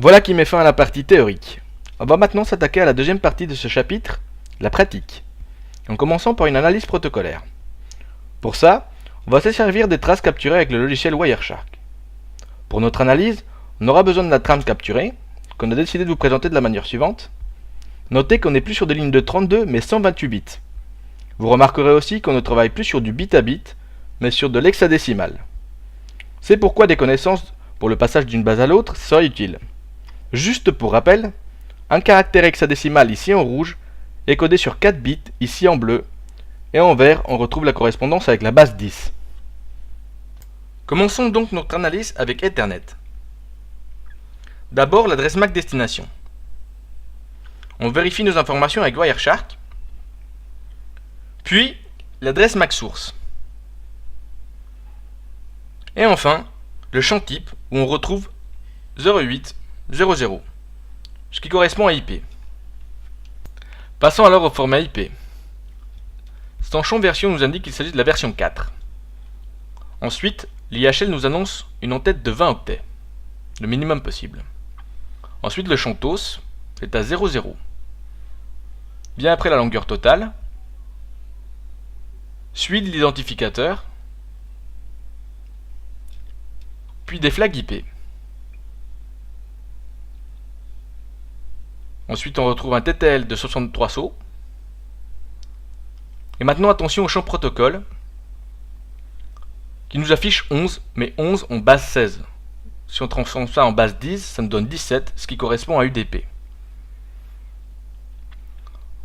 Voilà qui met fin à la partie théorique. On va maintenant s'attaquer à la deuxième partie de ce chapitre, la pratique, en commençant par une analyse protocolaire. Pour ça, on va se servir des traces capturées avec le logiciel Wireshark. Pour notre analyse, on aura besoin de la trame capturée, qu'on a décidé de vous présenter de la manière suivante. Notez qu'on n'est plus sur des lignes de 32 mais 128 bits. Vous remarquerez aussi qu'on ne travaille plus sur du bit à bit, mais sur de l'hexadécimal. C'est pourquoi des connaissances pour le passage d'une base à l'autre seraient utiles. Juste pour rappel, un caractère hexadécimal ici en rouge est codé sur 4 bits ici en bleu, et en vert on retrouve la correspondance avec la base 10. Commençons donc notre analyse avec Ethernet. D'abord l'adresse MAC destination. On vérifie nos informations avec Wireshark, puis l'adresse MAC source. Et enfin, le champ type où on retrouve 0800, ce qui correspond à IP. Passons alors au format IP. Cet champ version nous indique qu'il s'agit de la version 4. Ensuite, l'IHL nous annonce une en-tête de 20 octets, le minimum possible. Ensuite, le champ TOS est à 00. Bien après la longueur totale, suit l'identificateur, puis des flags IP. Ensuite, on retrouve un TTL de 63 sauts. Et maintenant, attention au champ protocole, qui nous affiche 11, mais 11 en base 16. Si on transforme ça en base 10, ça nous donne 17, ce qui correspond à UDP.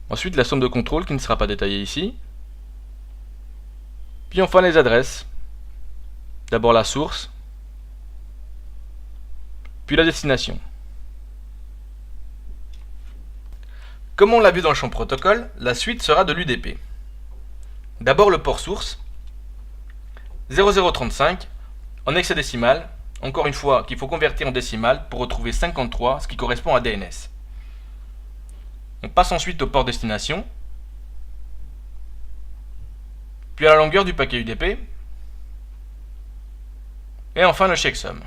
Ensuite, la somme de contrôle, qui ne sera pas détaillée ici. Puis enfin, les adresses. D'abord la source, puis la destination. Comme on l'a vu dans le champ protocole, la suite sera de l'UDP. D'abord le port source, 0035, en hexadécimal, encore une fois qu'il faut convertir en décimal pour retrouver 53, ce qui correspond à DNS. On passe ensuite au port destination, puis à la longueur du paquet UDP, et enfin le checksum.